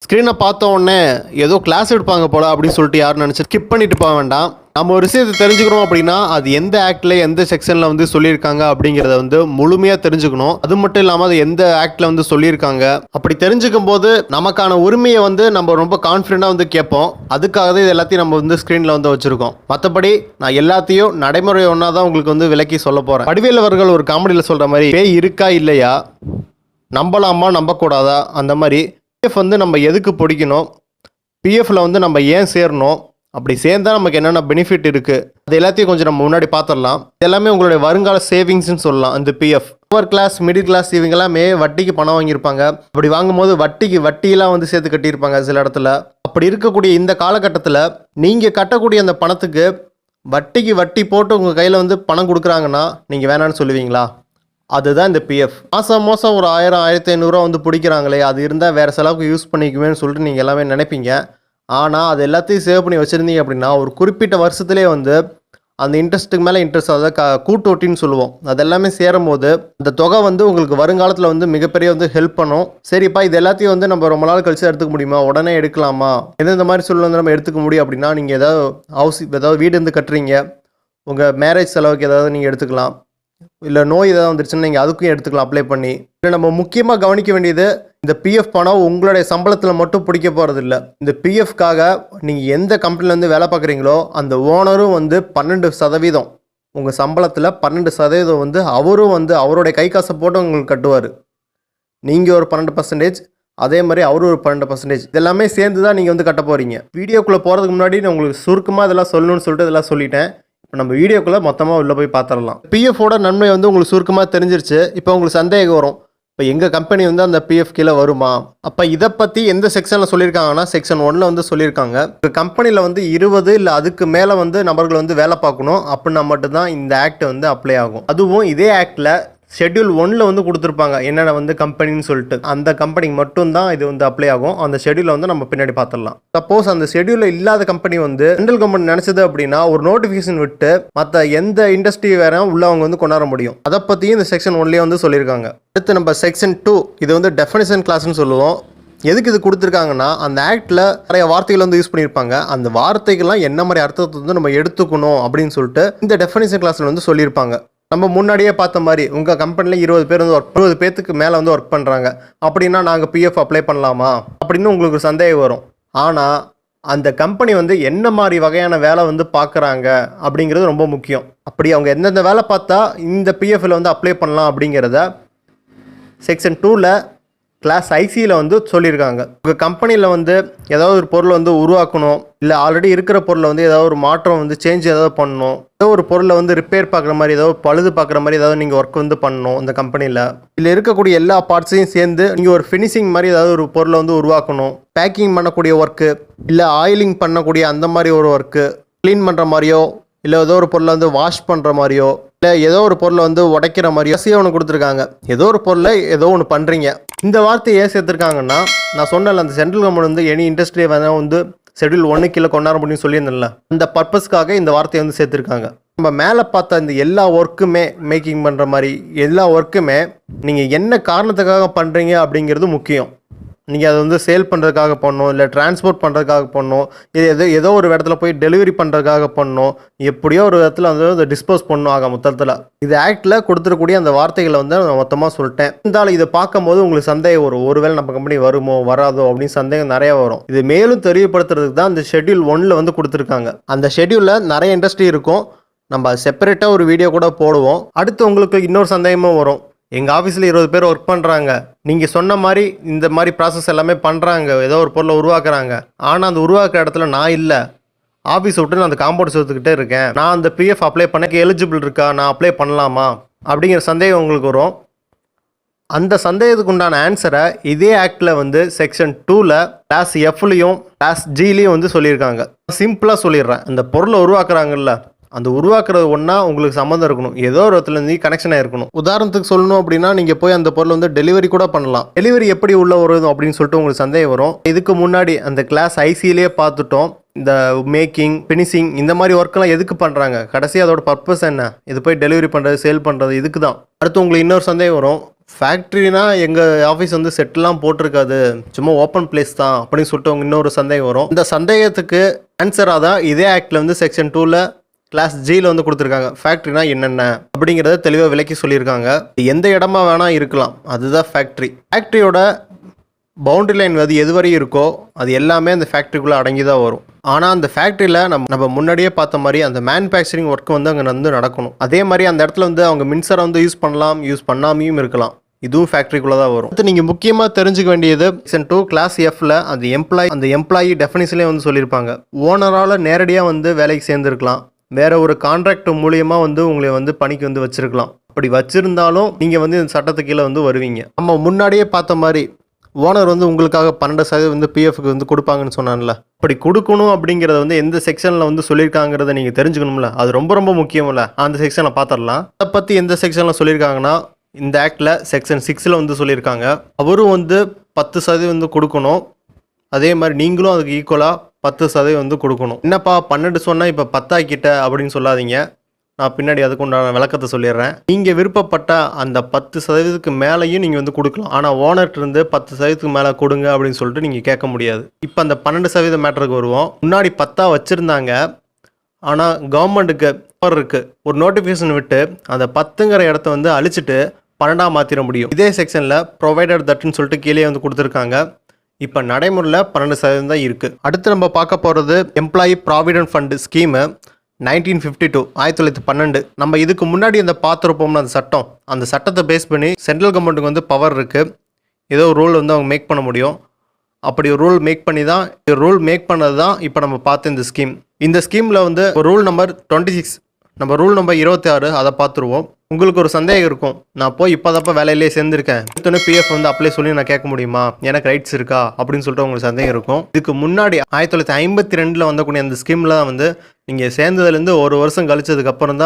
ஸ்க்ரீனை பார்த்த உடனே ஏதோ கிளாஸ் எடுப்பாங்க போல அப்படின்னு சொல்லிட்டு யாரும் நினச்சி ஸ்கிப் பண்ணிட்டு போக வேண்டாம். நம்ம ஒரு விஷயத்தை தெரிஞ்சுக்கணும் அப்படின்னா அது எந்த ஆக்டில் எந்த செக்ஷனில் வந்து சொல்லியிருக்காங்க அப்படிங்கிறத வந்து முழுமையாக தெரிஞ்சுக்கணும். அது மட்டும் இல்லாமல் அது எந்த ஆக்டில் வந்து சொல்லியிருக்காங்க அப்படி தெரிஞ்சுக்கும் போது நமக்கான உரிமையை வந்து நம்ம ரொம்ப கான்ஃபிடென்ட்டாக வந்து கேட்போம். அதுக்காக தான் இது எல்லாத்தையும் நம்ம வந்து ஸ்க்ரீனில் வந்து வச்சுருக்கோம். மற்றபடி நான் எல்லாத்தையும் நடைமுறை ஒன்றா தான் உங்களுக்கு வந்து விளக்கி சொல்ல போகிறேன். வடிவேல் அவர்கள் ஒரு காமெடியில் சொல்கிற மாதிரி பேய் இருக்கா இல்லையா, நம்பலாமா நம்பக்கூடாதா, அந்த மாதிரி பிஎஃப் வந்து நம்ம எதுக்கு பிடிக்கணும், பிஎஃப்ல வந்து நம்ம ஏன் சேரணும், அப்படி சேர்ந்தா நமக்கு என்னென்ன பெனிஃபிட் இருக்குது, அது எல்லாத்தையும் கொஞ்சம் நம்ம முன்னாடி பார்த்துடலாம். எல்லாமே உங்களுடைய வருங்கால சேவிங்ஸ்ன்னு சொல்லலாம். இந்த PF lower class middle class இவங்க எல்லாமே வட்டிக்கு பணம் வாங்கியிருப்பாங்க. அப்படி வாங்கும்போது வட்டியெல்லாம் வந்து சேர்த்து கட்டியிருப்பாங்க சில இடத்துல. அப்படி இருக்கக்கூடிய இந்த காலகட்டத்தில் நீங்கள் கட்டக்கூடிய அந்த பணத்துக்கு வட்டிக்கு வட்டி போட்டு உங்கள் கையில் வந்து பணம் கொடுக்குறாங்கன்னா நீங்கள் வேணான்னு சொல்லுவீங்களா? அதுதான் இந்த பிஎஃப். மாதம் ஒரு 1000-1500 வந்து பிடிக்கிறாங்களே, அது இருந்தால் வேறு செலவுக்கு யூஸ் பண்ணிக்குவேன்னு சொல்லிட்டு நீங்கள் எல்லாமே நினைப்பீங்க. ஆனால் அது எல்லாத்தையும் சேவ் பண்ணி வச்சுருந்தீங்க அப்படின்னா ஒரு குறிப்பிட்ட வருஷத்துலேயே வந்து அந்த இன்ட்ரெஸ்ட்டுக்கு மேலே இன்ட்ரெஸ்ட், அதாவது கூட்டு வட்டின்னு சொல்லுவோம், அது எல்லாமே சேரும் போது அந்த தொகை வந்து உங்களுக்கு வருங்காலத்தில் வந்து மிகப்பெரிய வந்து ஹெல்ப் பண்ணும். சரிப்பா, இது எல்லாத்தையும் வந்து நம்ம ரொம்ப நாள் கழிச்சு எடுத்துக்க முடியுமா, உடனே எடுக்கலாமா, எந்தெந்த மாதிரி சூழ்நிலை வந்து நம்ம எடுத்துக்க முடியும் அப்படின்னா, நீங்கள் ஏதாவது வீடு வந்து கட்டுறீங்க, உங்கள் மேரேஜ் செலவுக்கு ஏதாவது நீங்கள் எடுத்துக்கலாம். இல்லை நோய் ஏதாவது வந்துருச்சுன்னா நீங்கள் அதுக்கும் எடுத்துக்கலாம் அப்ளை பண்ணி. இல்லை நம்ம முக்கியமாக கவனிக்க வேண்டியது, இந்த பிஎஃப் பணம் உங்களுடைய சம்பளத்தில் மட்டும் பிடிக்க போகிறது இல்லை. இந்த பிஎஃப்காக நீங்கள் எந்த கம்பெனிலேருந்து வேலை பார்க்குறீங்களோ அந்த ஓனரும் வந்து 12% உங்கள் சம்பளத்தில் 12% வந்து அவரும் வந்து அவருடைய கை காசை போட்டு உங்களுக்கு கட்டுவார். நீங்கள் ஒரு 12%, அதே மாதிரி அவரும் ஒரு 12%, இதெல்லாமே சேர்ந்து தான் நீங்கள் வந்து கட்ட போகிறீங்க. வீடியோக்குள்ளே போகிறதுக்கு முன்னாடி நான் உங்களுக்கு சுருக்கமாக இதெல்லாம் சொல்லணும்னு சொல்லிட்டு இதெல்லாம் சொல்லிட்டேன். இப்போ நம்ம வீடியோக்குள்ளே மொத்தமாக உள்ளே போய் பார்த்துடலாம். பிஎஃபோட நன்மை வந்து உங்களுக்கு சுருக்கமாக தெரிஞ்சிருச்சு. இப்போ உங்களுக்கு சந்தேகம் வரும், இப்போ எங்கள் கம்பெனி வந்து அந்த பிஎஃப் கீழே வருமா? அப்போ இதை பற்றி எந்த செக்ஷனில் சொல்லியிருக்காங்கன்னா செக்ஷன் 1 வந்து சொல்லியிருக்காங்க. இப்போ கம்பெனியில் வந்து 20 இல்லை அதுக்கு மேலே வந்து நபர்கள் வந்து வேலை பார்க்கணும் அப்படின்னா மட்டும்தான் இந்த ஆக்ட் வந்து அப்ளை ஆகும். அதுவும் இதே ஆக்டில் ஷெட்யூல் 1 வந்து கொடுத்துருப்பாங்க என்னென்ன வந்து கம்பெனின்னு சொல்லிட்டு. அந்த கம்பெனிக்கு மட்டும்தான் இது வந்து அப்ளை ஆகும். அந்த ஷெட்யூலை வந்து நம்ம பின்னாடி பார்த்துடலாம். சப்போஸ் அந்த ஷெட்யூலில் இல்லாத கம்பெனி வந்து சென்ட்ரல் கவர்மெண்ட் நினைச்சது அப்படின்னா ஒரு நோட்டிஃபிகேஷன் விட்டு மற்ற எந்த இண்டஸ்ட்ரி வேற உள்ளவங்க வந்து கொண்டாட முடியும். அதை பற்றியும் இந்த செக்ஷன் 1 வந்து சொல்லியிருக்காங்க. அடுத்து நம்ம செக்ஷன் 2, இது வந்து டெஃபினிஷன் கிளாஸ்ன்னு சொல்லுவோம். எதுக்கு இது கொடுத்துருக்காங்கன்னா அந்த ஆக்டில் நிறைய வார்த்தைகள் வந்து யூஸ் பண்ணியிருப்பாங்க. அந்த வார்த்தைகள்லாம் என்ன மாதிரி அர்த்தத்தை வந்து நம்ம எடுத்துக்கணும் அப்படின்னு சொல்லிட்டு இந்த டெஃபினிஷன் கிளாஸில் வந்து சொல்லியிருப்பாங்க. நம்ம முன்னாடியே பார்த்த மாதிரி உங்கள் கம்பெனியில் 20 பேர் வந்து 20 பேர்த்துக்கு மேலே வந்து ஒர்க் பண்ணுறாங்க அப்படின்னா நாங்கள் பிஎஃப் அப்ளை பண்ணலாமா அப்படின்னு உங்களுக்கு சந்தேகம் வரும். ஆனால் அந்த கம்பெனி வந்து என்ன மாதிரி வகையான வேலை வந்து பார்க்குறாங்க அப்படிங்கிறது ரொம்ப முக்கியம். அப்படி அவங்க எந்தெந்த வேலை பார்த்தா இந்த பிஎஃப்ல வந்து அப்ளை பண்ணலாம் அப்படிங்கிறத செக்ஷன் 2ல் கிளாஸ் ஐசியில் வந்து சொல்லியிருக்காங்க. உங்கள் கம்பெனியில் வந்து ஏதாவது ஒரு பொருளை வந்து உருவாக்கணும், இல்லை ஆல்ரெடி இருக்கிற பொருளை வந்து ஏதாவது ஒரு மாற்றம் வந்து சேஞ்ச் ஏதாவது பண்ணணும், ஏதோ ஒரு பொருளை வந்து ரிப்பேர் பார்க்குற மாதிரி, ஏதாவது பழுது பார்க்குற மாதிரி ஏதாவது நீங்கள் ஒர்க் வந்து பண்ணணும் அந்த கம்பெனியில். இல்லை இருக்கக்கூடிய எல்லா பார்ட்ஸையும் சேர்ந்து நீங்கள் ஒரு ஃபினிஷிங் மாதிரி ஏதாவது ஒரு பொருளை வந்து உருவாக்கணும், பேக்கிங் பண்ணக்கூடிய ஒர்க்கு, இல்லை ஆயிலிங் பண்ணக்கூடிய அந்த மாதிரி ஒரு ஒர்க்கு, க்ளீன் பண்ணுற மாதிரியோ, இல்லை ஏதோ ஒரு பொருளை வந்து வாஷ் பண்ணுற மாதிரியோ, இல்லை ஏதோ ஒரு பொருளை வந்து உடைக்கிற மாதிரியோ ஒன்று கொடுத்துருக்காங்க. ஏதோ ஒரு பொருளை ஏதோ ஒன்று பண்ணுறீங்க. இந்த வார்த்தையை ஏன் சேர்த்துருக்காங்கன்னா, நான் சொன்னல அந்த சென்ட்ரல் கவர்மெண்ட் வந்து எனி இண்டஸ்ட்ரியை வேணால் வந்து ஷெட்யூல் 1 கீழே கொண்டாட முடியும்னு சொல்லியிருந்தேன்ல, அந்த பர்பஸ்க்காக இந்த வார்த்தையை வந்து சேர்த்துருக்காங்க. நம்ம மேலே பார்த்த இந்த எல்லா ஒர்க்குமே, மேக்கிங் பண்ணுற மாதிரி எல்லா ஒர்க்குமே நீங்கள் என்ன காரணத்துக்காக பண்ணுறீங்க அப்படிங்கிறது முக்கியம். நீங்கள் அதை வந்து சேல் பண்ணுறதுக்காக பண்ணணும், இல்லை டிரான்ஸ்போர்ட் பண்ணுறதுக்காக பண்ணணும், ஏதோ ஒரு இடத்துல போய் டெலிவரி பண்ணுறதுக்காக பண்ணணும், எப்படியோ ஒரு இடத்துல வந்து அதை டிஸ்போஸ் பண்ணணும். ஆக மொத்தத்தில் இது ஆக்டில் கொடுத்துருக்கூடிய அந்த வார்த்தைகளை வந்து நான் மொத்தமாக சொல்லிட்டேன். இருந்தாலும் இதை பார்க்கும்போது உங்களுக்கு சந்தேகம் வரும், ஒருவேளை நம்ம கம்பெனி வருமோ வராதோ அப்படின்னு சந்தேகம் நிறைய வரும். இது மேலும் தெரியப்படுத்துறதுக்கு தான் இந்த ஷெட்யூல் 1 வந்து கொடுத்துருக்காங்க. அந்த ஷெட்யூலில் நிறைய இண்டஸ்ட்ரி இருக்கும், நம்ம செப்பரேட்டாக ஒரு வீடியோ கூட போடுவோம். அடுத்து உங்களுக்கு இன்னொரு சந்தேகமும் வரும், எங்கள் ஆஃபீஸில் 20 பேர் ஒர்க் பண்ணுறாங்க, நீங்கள் சொன்ன மாதிரி இந்த மாதிரி ப்ராசஸ் எல்லாமே பண்ணுறாங்க, ஏதோ ஒரு பொருளை உருவாக்குறாங்க, ஆனால் அந்த உருவாக்குற இடத்துல நான் இல்லை, ஆஃபீஸ் விட்டு நான் அந்த காம்பவுண்ட் சேர்த்துக்கிட்டே இருக்கேன், நான் அந்த பிஎஃப் அப்ளை பண்ண எலிஜிபிள் இருக்கா, நான் அப்ளை பண்ணலாமா அப்படிங்கிற சந்தேகம் உங்களுக்கு வரும். அந்த சந்தேகத்துக்கு உண்டான ஆன்சரை இதே ஆக்டில் வந்து செக்ஷன் 2ல் கிளாஸ் எஃப்லையும் கிளாஸ் ஜிலையும் வந்து சொல்லியிருக்காங்க. சிம்பிளாக சொல்லிடுறேன், அந்த பொருளை உருவாக்குறாங்கல்ல, அந்த உருவாக்குறது ஒன்றா உங்களுக்கு சம்மந்தம் இருக்கணும், ஏதோ ஒரு இடத்துலேருந்து கனெக்ஷனாக இருக்கணும். உதாரணத்துக்கு சொல்லணும் அப்படின்னா நீங்கள் போய் அந்த பொருளை வந்து டெலிவரி கூட பண்ணலாம். டெலிவரி எப்படி உள்ள வருது அப்படின்னு சொல்லிட்டு உங்களுக்கு சந்தேகம் வரும். இதுக்கு முன்னாடி அந்த கிளாஸ் ஐசியிலே பார்த்துட்டோம், இந்த மேக்கிங், ஃபினிஷிங் இந்த மாதிரி ஒர்க்கெல்லாம் எதுக்கு பண்ணுறாங்க, கடைசி அதோட பர்பஸ் என்ன, இது போய் டெலிவரி பண்ணுறது, சேல் பண்ணுறது, இதுக்கு தான். அடுத்து உங்களுக்கு இன்னொரு சந்தேகம் வரும், ஃபேக்ட்ரினா எங்கள் ஆஃபீஸ் வந்து செட்லாம் போட்டிருக்காது, சும்மா ஓப்பன் பிளேஸ் தான் அப்படின்னு சொல்லிட்டு அவங்க இன்னொரு சந்தேகம் வரும். இந்த சந்தேகத்துக்கு ஆன்சராக தான் இதே ஆக்டில் வந்து செக்ஷன் 2ல் கிளாஸ் ஜியில் வந்து கொடுத்துருக்காங்க. ஃபேக்ட்ரினா என்னென்ன அப்படிங்கிறத தெளிவாக விளக்கி சொல்லியிருக்காங்க. எந்த இடமா வேணால் இருக்கலாம், அதுதான் ஃபேக்ட்ரி. ஃபேக்ட்ரியோட பவுண்டரி லைன் வந்து எது வரையும் இருக்கோ அது எல்லாமே அந்த ஃபேக்ட்ரிக்குள்ளே அடங்கி தான் வரும். ஆனால் அந்த ஃபேக்ட்ரியில் நம்ம முன்னாடியே பார்த்த மாதிரி அந்த மேனுஃபேக்சரிங் ஒர்க் வந்து அங்கே வந்து நடக்கணும். அதே மாதிரி அந்த இடத்துல வந்து அவங்க மின்சாரம் வந்து யூஸ் பண்ணலாம், யூஸ் பண்ணாமையும் இருக்கலாம். இதுவும் ஃபேக்ட்ரிக்குள்ளே தான் வரும். அடுத்து நீங்கள் முக்கியமாக தெரிஞ்சுக்க வேண்டியது செக்ஷன் 2 கிளாஸ் எஃப்ல அந்த எம்ப்ளாயி டெஃபினிஷன்லேயே வந்து சொல்லியிருப்பாங்க. ஓனரால் நேரடியாக வந்து வேலைக்கு சேர்ந்துருக்கலாம், வேற ஒரு கான்ட்ராக்ட் மூலியமாக வந்து உங்களை வந்து பணிக்கு வந்து வச்சிருக்கலாம். அப்படி வச்சிருந்தாலும் நீங்கள் வந்து இந்த சட்டத்துக்கு கீழே வந்து வருவீங்க. நம்ம முன்னாடியே பார்த்த மாதிரி ஓனர் வந்து உங்களுக்காக 12% வந்து பிஎஃப்க்கு வந்து கொடுப்பாங்கன்னு சொன்னான்ல, அப்படி கொடுக்கணும் அப்படிங்கிறத வந்து எந்த செக்ஷனில் வந்து சொல்லியிருக்காங்கிறத நீங்கள் தெரிஞ்சுக்கணும்ல, அது ரொம்ப ரொம்ப முக்கியமில்ல. அந்த செக்ஷனை பார்த்துடலாம். அதை பற்றி எந்த செக்ஷனில் சொல்லியிருக்காங்கன்னா இந்த ஆக்டில் செக்ஷன் 6ல் வந்து சொல்லியிருக்காங்க. அவரும் வந்து 10% வந்து கொடுக்கணும். அதே மாதிரி நீங்களும் அதுக்கு ஈக்குவலாக 10% வந்து கொடுக்கணும். என்னப்பா 12 சொன்னால் இப்போ 10 ஆக்கிட்ட அப்படின்னு சொல்லாதீங்க, நான் பின்னாடி அதுக்கு உண்டான விளக்கத்தை சொல்லிடுறேன். நீங்கள் விருப்பப்பட்ட அந்த 10% மேலேயும் நீங்கள் வந்து கொடுக்கலாம். ஆனால் ஓனர்கிட்ட இருந்து 10% மேலே கொடுங்க அப்படின்னு சொல்லிட்டு நீங்கள் கேட்க முடியாது. இப்போ அந்த 12% மேட்டருக்கு வருவோம். முன்னாடி 10 வச்சுருந்தாங்க, ஆனால் கவர்மெண்ட்டுக்கு பவர் இருக்குது, ஒரு நோட்டிஃபிகேஷன் விட்டு அந்த 10ங்கிற இடத்த வந்து அழிச்சிட்டு 12 மாற்றிட முடியும். இதே செக்ஷனில் ப்ரொவைடட் தட்டுன்னு சொல்லிட்டு கீழே வந்து கொடுத்துருக்காங்க. இப்போ நடைமுறையில் 12% தான் இருக்குது. அடுத்து நம்ம பார்க்க போகிறது எம்ப்ளாயி ப்ராவிடென்ட் ஃபண்டு ஸ்கீமு 1952 1912. நம்ம இதுக்கு முன்னாடி அந்த பார்த்துருப்போம்னு அந்த சட்டத்தை பேஸ் பண்ணி சென்ட்ரல் கவர்மெண்ட்டுக்கு வந்து பவர் இருக்குது. ஏதோ ஒரு ரூல் வந்து அவங்க மேக் பண்ண முடியும். அப்படி ஒரு ரூல் மேக் பண்ணது தான் இப்போ நம்ம பார்த்த இந்த ஸ்கீம். இந்த ஸ்கீமில் வந்து ரூல் நம்பர் 26, நம்ம ரூல் நம்பர் 26 அதை பார்த்துருவோம். உங்களுக்கு ஒரு சந்தேகம் இருக்கும், நான் போய் இப்போதப்போ வேலையிலே சேர்ந்துருக்கேன், எடுத்தோன்னே பிஎஃப் வந்து அப்ளை சொல்லி நான் கேட்க முடியுமா, எனக்கு ரைட்ஸ் இருக்கா அப்படின்னு சொல்லிட்டு உங்களுக்கு சந்தேகம் இருக்கும். இதுக்கு முன்னாடி 1952 வந்தக்கூடிய அந்த ஸ்கீமில் தான் வந்து நீங்கள் சேர்ந்ததுலேருந்து ஒரு வருஷம் கழிச்சதுக்கப்புறம்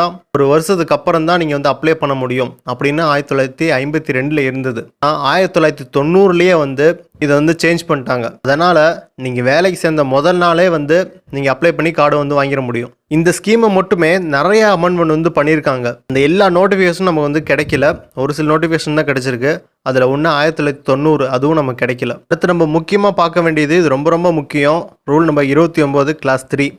தான் நீங்கள் வந்து அப்ளை பண்ண முடியும் அப்படின்னு 1952 இருந்தது. 1990 வந்து இதை வந்து சேஞ்ச் பண்ணிட்டாங்க. அதனால் நீங்கள் வேலைக்கு சேர்ந்த முதல் நாளே வந்து நீங்கள் அப்ளை பண்ணி கார்டு வந்து வாங்கிட முடியும். இந்த ஸ்கீமை மட்டுமே நிறைய அமெண்ட்மெண்ட் வந்து பண்ணியிருக்காங்க. அந்த எல்லா நோட்டிஃபிகேஷனும் நமக்கு வந்து கிடைக்கல, ஒரு சில நோட்டிஃபிகேஷன் தான் கிடைச்சிருக்கு. அதில் ஒன்று 1990, அதுவும் நமக்கு கிடைக்கல. அடுத்து நம்ம முக்கியமாக பார்க்க வேண்டியது, இது ரொம்ப ரொம்ப முக்கியம், ரூல் நம்பர் 29 கிளாஸ் 3.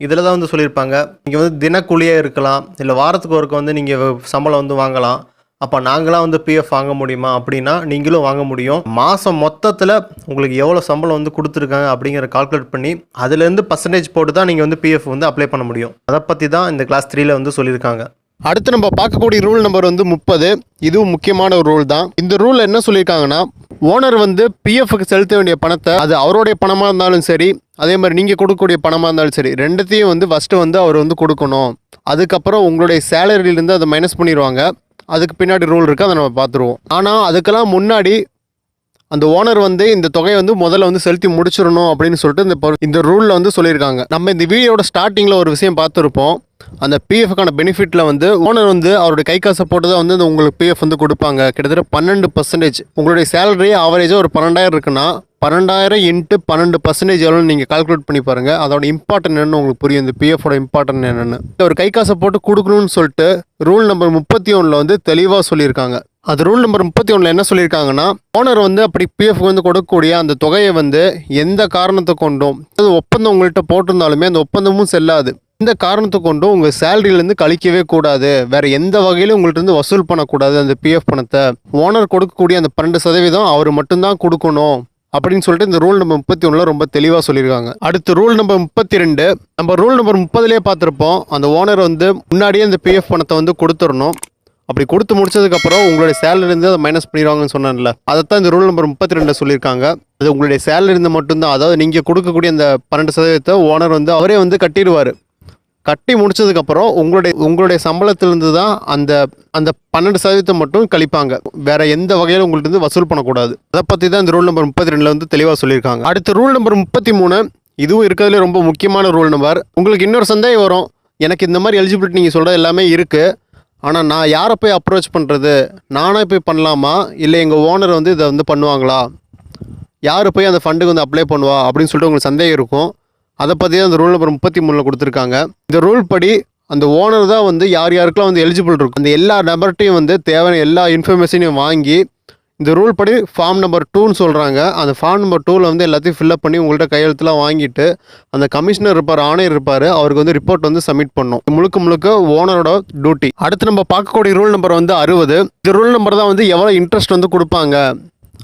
இதில் தான் வந்து சொல்லியிருப்பாங்க, நீங்கள் வந்து தினக்கூலியாக இருக்கலாம், இல்லை வாரத்துக்கு ஒருக்க வந்து நீங்கள் சம்பளம் வந்து வாங்கலாம். அப்போ நாங்களாம் வந்து பிஎஃப் வாங்க முடியுமா அப்படின்னா நீங்களும் வாங்க முடியும். மாதம் மொத்தத்தில் உங்களுக்கு எவ்வளோ சம்பளம் வந்து கொடுத்துருக்காங்க அப்படிங்கிற கால்குலேட் பண்ணி அதுலேருந்து பர்சன்டேஜ் போட்டு தான் நீங்கள் வந்து பிஎஃப் வந்து அப்ளை பண்ண முடியும். அதை பற்றி தான் இந்த கிளாஸ் 3ல் வந்து சொல்லியிருக்காங்க. அடுத்து நம்ம பார்க்கக்கூடிய ரூல் நம்பர் வந்து 30. இதுவும் முக்கியமான ஒரு ரூல் தான். இந்த ரூலில் என்ன சொல்லியிருக்காங்கன்னா, ஓனர் வந்து பிஎஃப்க்கு செலுத்த வேண்டிய பணத்தை, அது அவருடைய பணமாக இருந்தாலும் சரி, அதே மாதிரி நீங்கள் கொடுக்கக்கூடிய பணமாக இருந்தாலும் சரி, ரெண்டுத்தையும் வந்து ஃபஸ்ட்டு வந்து அவர் வந்து கொடுக்கணும். அதுக்கப்புறம் உங்களுடைய சேலரியிலேருந்து அதை மைனஸ் பண்ணிடுவாங்க. அதுக்கு பின்னாடி ரூல் இருக்குது, அதை நம்ம பார்த்துருவோம். ஆனால் அதுக்கெல்லாம் முன்னாடி அந்த ஓனர் வந்து இந்த தொகையை வந்து முதல்ல வந்து செலுத்தி முடிச்சிடணும் அப்படின்னு சொல்லிட்டு இந்த ரூலில் வந்து சொல்லியிருக்காங்க. நம்ம இந்த வீடியோட ஸ்டார்டிங்கில் ஒரு விஷயம் பார்த்துருப்போம். அந்த பிஎஃப்க்கான பெனிஃபிட்டில் வந்து ஓனர் வந்து அவருடைய கை காசை போட்டு தான் வந்து உங்களுக்கு பிஎஃப் வந்து கொடுப்பாங்க. கிட்டத்தட்ட 12%. உங்களுடைய சேலரி ஆவரேஜாக ஒரு 12,000 இருக்குன்னா 12,000 இன்ட்டு 12% எவ்வளோன்னு நீங்கள் கால்குலேட் பண்ணி பாருங்கள். அதோட இம்பார்ட்டன்ட் என்னன்னு உங்களுக்கு புரியும், இந்த பிஎஃபோட இம்பார்ட்டன்ட் என்னென்னு. ஒரு கை காசை போட்டு கொடுக்கணும்னு சொல்லிட்டு ரூல் நம்பர் 31 வந்து தெளிவாக சொல்லியிருக்காங்க. அது ரூல் நம்பர் 31 என்ன சொல்லியிருக்காங்கன்னா, ஓனர் வந்து அப்படி பிஎஃப் வந்து கொடுக்கக்கூடிய அந்த தொகையை வந்து எந்த காரணத்தை கொண்டும், அது ஒப்பந்தம் உங்கள்கிட்ட போட்டிருந்தாலுமே அந்த ஒப்பந்தமும் செல்லாது. இந்த காரணத்தை கொண்டும் உங்கள் சேலரியிலேருந்து கழிக்கவே கூடாது, வேறு எந்த வகையிலும் உங்கள்கிட்ட இருந்து வசூல் பண்ணக்கூடாது. அந்த பிஎஃப் பணத்தை ஓனர் கொடுக்கக்கூடிய அந்த 12% அவர் மட்டும்தான் கொடுக்கணும் அப்படின்னு சொல்லிட்டு இந்த ரூல் நம்பர் 31 ரொம்ப தெளிவாக சொல்லியிருக்காங்க. அடுத்து ரூல் நம்பர் 32. நம்ம ரூல் நம்பர் 30லேயே பார்த்துருப்போம், அந்த ஓனர் வந்து முன்னாடியே அந்த பிஎஃப் பணத்தை வந்து கொடுத்துடணும். அப்படி கொடுத்து முடிச்சதுக்கப்புறம் உங்களுடைய சேலரிலேருந்து அதை மைனஸ் பண்ணிடுவாங்கன்னு சொன்னேன்ல, அதைத்தான் இந்த ரூல் நம்பர் 32 சொல்லியிருக்காங்க. அது உங்களுடைய சேலரிலேருந்து மட்டும்தான், அதாவது நீங்கள் கொடுக்கக்கூடிய அந்த 12% ஓனர் வந்து அவரே வந்து கட்டிடுவார். கட்டி முடிச்சதுக்கப்புறம் உங்களுடைய சம்பளத்திலிருந்து தான் அந்த 12% மட்டும் கழிப்பாங்க. வேற எந்த வகையில் உங்கள்கிட்ட இருந்து வசூல் பண்ணக்கூடாது. அதை பற்றி தான் இந்த ரூல் நம்பர் 32 வந்து தெளிவாக சொல்லியிருக்காங்க. அடுத்த ரூல் நம்பர் 33. இதுவும் இருக்கிறதுல ரொம்ப முக்கியமான ரூல் நம்பர். உங்களுக்கு இன்னொரு சந்தேகம் வரும், எனக்கு இந்த மாதிரி எலிஜிபிலிட்டி நீங்கள் சொல்கிறது எல்லாமே இருக்குது, ஆனால் நான் யாரை போய் அப்ரோச் பண்ணுறது, நானே போய் பண்ணலாமா, இல்லை எங்கள் ஓனர் வந்து இதை வந்து பண்ணுவாங்களா, யார் போய் அந்த ஃபண்டுக்கு வந்து அப்ளை பண்ணுவா அப்படின்னு சொல்லிட்டு உங்களுக்கு சந்தேகம் இருக்கும். அதை பற்றி தான் இந்த ரூல் நம்பர் 33 கொடுத்துருக்காங்க. இந்த ரூல் படி அந்த ஓனர் தான் வந்து யார் யாருக்கெல்லாம் வந்து எலிஜிபிள் இருக்கும் அந்த எல்லா நபர்கிட்டையும் வந்து தேவையான எல்லா இன்ஃபர்மேஷனையும் வாங்கி இந்த ரூல் படி ஃபார்ம் நம்பர் 2ன்னு சொல்கிறாங்க. அந்த ஃபார்ம் நம்பர் 2ல் வந்து எல்லாத்தையும் ஃபில்அப் பண்ணி உங்கள்கிட்ட கையெழுத்துலாம் வாங்கிட்டு அந்த கமிஷனர் இருப்பார், ஆணையர் இருப்பார், அவருக்கு வந்து ரிப்போர்ட் வந்து சப்மிட் பண்ணும். முழுக்க முழுக்க ஓனரோட டியூட்டி. அடுத்து நம்ம பார்க்கக்கூடிய ரூல் நம்பர் வந்து 60. இந்த ரூல் நம்பர் தான் வந்து எவ்வளோ இன்ட்ரெஸ்ட் வந்து கொடுப்பாங்க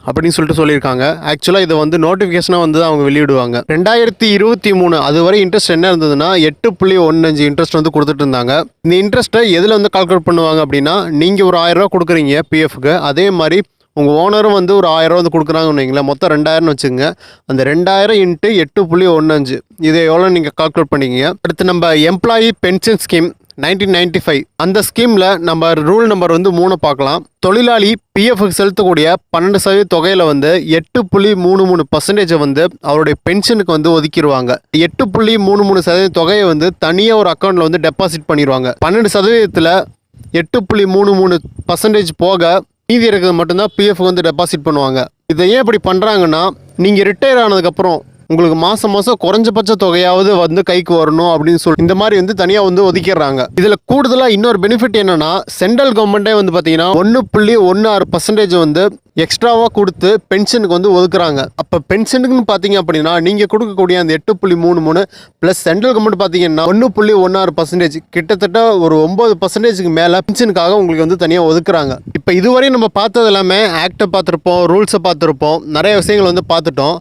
அப்படின்னு சொல்லிட்டு சொல்லியிருக்காங்க. ஆக்சுவலாக இதை வந்து நோட்டிஃபிகேஷனாக வந்து அவங்க வெளியிடுவாங்க. 2023 அதுவரை இன்ட்ரெஸ்ட் என்ன இருந்ததுன்னா 8.15 இன்ட்ரெஸ்ட் வந்து கொடுத்துட்டு இருந்தாங்க. இந்த இன்ட்ரெஸ்ட்டை எதில் வந்து கால்குலேட் பண்ணுவாங்க அப்படின்னா, நீங்கள் ஒரு 1000 ரூபா கொடுக்குறீங்க பிஎஃப்க்கு, அதே மாதிரி உங்கள் ஓனரும் வந்து ஒரு 1000 ரூபா வந்து கொடுக்குறாங்கன்னு வைங்களேன், மொத்தம் 2000 வச்சுங்க. அந்த 2000 இன்ட்டு 8.15 இதை எவ்வளோ நீங்கள் கால்குலேட் பண்ணிக்கிங்க. அடுத்து நம்ம எம்ப்ளாயி பென்ஷன் ஸ்கீம் 1995 அந்த ஸ்கீமில் நம்ம ரூல் நம்பர் வந்து 3 பார்க்கலாம். தொழிலாளி பிஎஃப்க்கு செலுத்தக்கூடிய 12% தொகையில் வந்து 8.33% வந்து அவருடைய பென்ஷனுக்கு வந்து ஒதுக்கிடுவாங்க. 8.33% தொகையை வந்து தனியாக ஒரு அக்கௌண்ட்டில் வந்து டெபாசிட் பண்ணிடுவாங்க. 12%த்தில் 8.33% போக மீதி இருக்கிறது மட்டும்தான் பிஎஃப் வந்து டெபாசிட் பண்ணுவாங்க. இதை ஏன் இப்படி பண்ணுறாங்கன்னா, நீங்கள் ரிட்டையர் ஆனதுக்கப்புறம் உங்களுக்கு மாதம் குறைஞ்சபட்ச தொகையாவது வந்து கைக்கு வரணும் அப்படின்னு சொல்லி இந்த மாதிரி வந்து தனியாக வந்து ஒதுக்கிடுறாங்க. இதில் கூடுதலாக இன்னொரு பெனிஃபிட் என்னன்னா, சென்ட்ரல் கவர்மெண்ட்டே வந்து பார்த்தீங்கன்னா 1.16% வந்து எக்ஸ்ட்ராவாக கொடுத்து பென்ஷனுக்கு வந்து ஒதுக்குறாங்க. அப்போ பென்ஷனுக்குன்னு பார்த்தீங்க அப்படின்னா நீங்கள் கொடுக்கக்கூடிய அந்த 8.33 ப்ளஸ் சென்ட்ரல் கவர்மெண்ட் பார்த்தீங்கன்னா 1.16% கிட்டத்தட்ட ஒரு 9%க்கு மேலே பென்ஷனுக்காக உங்களுக்கு வந்து தனியாக ஒதுக்குறாங்க. இப்போ இதுவரை நம்ம பார்த்தது எல்லாமே ஆக்டை பார்த்துருப்போம், ரூல்ஸை பார்த்துருப்போம், நிறைய விஷயங்கள் வந்து பார்த்துட்டோம்.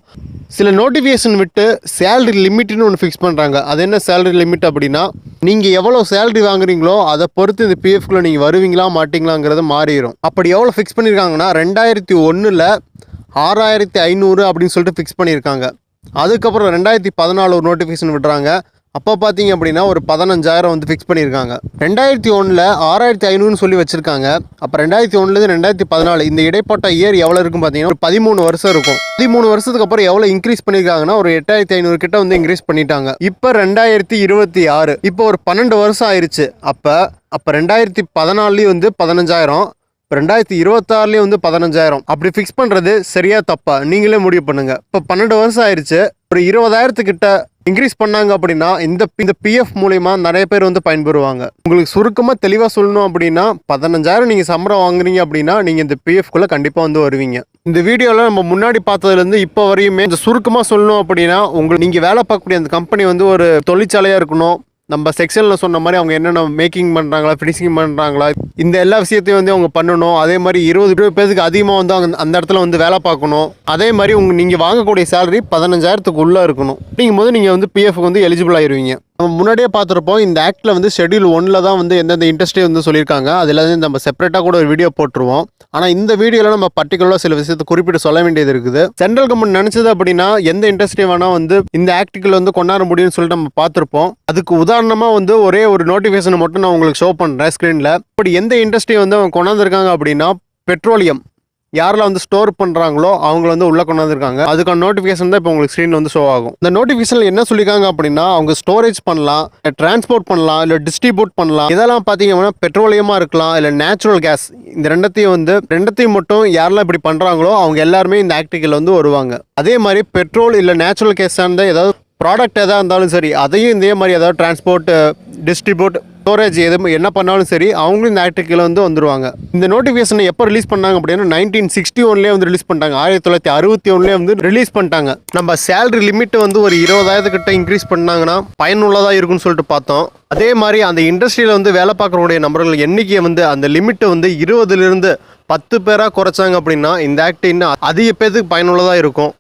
சில நோட்டிஃபிகேஷன் விட்டு சேலரி லிமிட்னு ஒன்று ஃபிக்ஸ் பண்ணுறாங்க. அது என்ன சேலரி லிமிட் அப்படின்னா, நீங்கள் எவ்வளோ சேலரி வாங்குறீங்களோ அதை பொறுத்து இந்த பிஎஃப்குள்ளே நீங்கள் வருவீங்களா மாட்டிங்களாங்கிறது மாறிடும். அப்படி எவ்வளோ ஃபிக்ஸ் பண்ணியிருக்காங்கன்னா 2001 6500 அப்படின்னு சொல்லிட்டு ஃபிக்ஸ் பண்ணியிருக்காங்க. அதுக்கப்புறம் 2014 ஒரு நோட்டிஃபிகேஷன் விடுறாங்க. அப்போ பார்த்தீங்க அப்படின்னா ஒரு 15000 வந்து ஃபிக்ஸ் பண்ணியிருக்காங்க. 2001 6500 சொல்லி வச்சுருக்காங்க. அப்போ 2001 2014 இந்த இடைப்பட்ட இயர் எவ்வளோ இருக்கும் பார்த்தீங்கன்னா ஒரு 13 வருஷம் இருக்கும். 13 வருஷத்துக்கு அப்புறம் எவ்வளோ இன்க்ரீஸ் பண்ணியிருக்காங்கன்னா ஒரு 8500 கிட்ட வந்து இன்க்ரீஸ் பண்ணிட்டாங்க. இப்போ 2026 இப்போ ஒரு 12 வருஷம் ஆயிடுச்சு. அப்போ 2014 வந்து 15000, 2026 வந்து 15000 அப்படி ஃபிக்ஸ் பண்ணுறது சரியா தப்பா நீங்களே முடிவு பண்ணுங்க. இப்போ 12 வருஷம் ஆயிடுச்சு, ஒரு 20000 கிட்ட இன்க்ரீஸ் பண்ணாங்க அப்படின்னா இந்த பிஎஃப் மூலயமா நிறைய பேர் வந்து பயன்பெறுவாங்க. உங்களுக்கு சுருக்கமாக தெளிவாக சொல்லணும் அப்படின்னா 15000 நீங்கள் சம்பளம் வாங்குறீங்க அப்படின்னா நீங்கள் இந்த பிஎஃப்குள்ளே கண்டிப்பாக வந்து வருவீங்க. இந்த வீடியோவில் நம்ம முன்னாடி பார்த்ததுலேருந்து இப்போ வரையுமே இந்த சுருக்கமாக சொல்லணும் அப்படின்னா, நீங்கள் வேலை பார்க்கக்கூடிய அந்த கம்பெனி வந்து ஒரு தொழிற்சாலையாக இருக்கணும். நம்ம செக்ஷனில் சொன்ன மாதிரி அவங்க என்னென்ன மேக்கிங் பண்ணுறாங்களா, ஃபினிஷிங் பண்ணுறாங்களா, இந்த எல்லா விஷயத்தையும் வந்து அவங்க பண்ணணும். அதே மாதிரி 20 பேருக்கு அதிகமாக வந்து அவங்க அந்த இடத்துல வந்து வேலை பார்க்கணும். அதே மாதிரி நீங்கள் வாங்கக்கூடிய சேலரி 15000க்கு உள்ளே இருக்கணும். அப்படிங்கும்போது நீங்கள் வந்து பிஎஃப் வந்து எலிஜிபிள் ஆயிடுவீங்க. நம்ம முன்னாடியே பார்த்துருப்போம், இந்த ஆக்டில் வந்து ஷெட்யூல் 1 தான் வந்து எந்தெந்த இண்டஸ்ட்ரி வந்து சொல்லியிருக்காங்க. அதில் வந்து நம்ம செப்பரேட்டாக கூட ஒரு வீடியோ போட்டுருவோம். ஆனால் இந்த வீடியோவில் நம்ம பர்டிகுலராக சில விஷயத்தை குறிப்பிட்டு சொல்ல வேண்டியது இருக்குது. சென்ட்ரல் கவர்மெண்ட் நினச்சது அப்படின்னா எந்த இண்டஸ்ட்ரி வேணால் வந்து இந்த ஆக்டில் வந்து கொண்டாட முடியும்னு சொல்லிட்டு நம்ம பார்த்துருப்போம். அதுக்கு உதாரணமாக வந்து ஒரே ஒரு நோட்டிஃபிகேஷனை மட்டும் நான் உங்களுக்கு ஷோ பண்ணுறேன் ஸ்க்ரீனில். இப்படி எந்த இண்டஸ்ட்ரி வந்து அவங்க கொண்டாந்துருக்காங்க அப்படின்னா, பெட்ரோலியம் யாரெல்லாம் வந்து ஸ்டோர் பண்ணுறாங்களோ அவங்கள வந்து உள்ளே கொண்டாந்துருக்காங்க. அதுக்கான நோட்டிஃபிகேஷன் தான் இப்போ உங்களுக்கு ஸ்க்ரீனில் வந்து ஷோ ஆகும். இந்த நோட்டிஃபிகேஷனில் என்ன சொல்லியிருக்காங்க அப்படின்னா, அவங்க ஸ்டோரேஜ் பண்ணலாம், டிரான்ஸ்போர்ட் பண்ணலாம், இல்லை டிஸ்ட்ரிபியூட் பண்ணலாம். இதெல்லாம் பார்த்தீங்க அப்படின்னா பெட்ரோலியமாக இருக்கலாம், இல்லை நேச்சுரல் கேஸ். இந்த ரெண்டத்தையும் மட்டும் யாரெல்லாம் இப்படி பண்ணுறாங்களோ அவங்க எல்லாருமே இந்த ஆக்டிகில் வந்து வருவாங்க. அதே மாதிரி பெட்ரோல் இல்லை நேச்சுரல் கேஸ் சார்ந்த ஏதாவது ப்ராடக்ட் எதாக இருந்தாலும் சரி, அதையும் இதே மாதிரி ஏதாவது டிரான்ஸ்போர்ட், டிஸ்ட்ரிபியூட், ஸ்டோரேஜ் என்ன பண்ணாலும் சரி அவங்களும் இந்த ஆக்டிகில் வந்து வந்துருவாங்க. இந்த நோட்டிஃபிகேஷனை எப்போ ரிலீஸ் பண்ணாங்க அப்படின்னா 1961 வந்து ரிலீஸ் பண்ணிட்டாங்க. 1961 வந்து ரிலீஸ் பண்ணிட்டாங்க. நம்ம சேலரி லிமிட் வந்து ஒரு 20000 கிட்ட இன்க்ரீஸ் பண்ணாங்கன்னா பயனுள்ளதாக இருக்குன்னு சொல்லிட்டு பார்த்தோம். அதே மாதிரி அந்த இண்டஸ்ட்ரியில் வந்து வேலை பார்க்குறவங்களுடைய நபர்கள் எண்ணிக்கையை வந்து அந்த லிமிட்டை வந்து 20 10 பேராக குறைச்சாங்க அப்படின்னா இந்த ஆக்ட் இன்னும் அதிக பேருக்கு பயனுள்ளதாக இருக்கும்.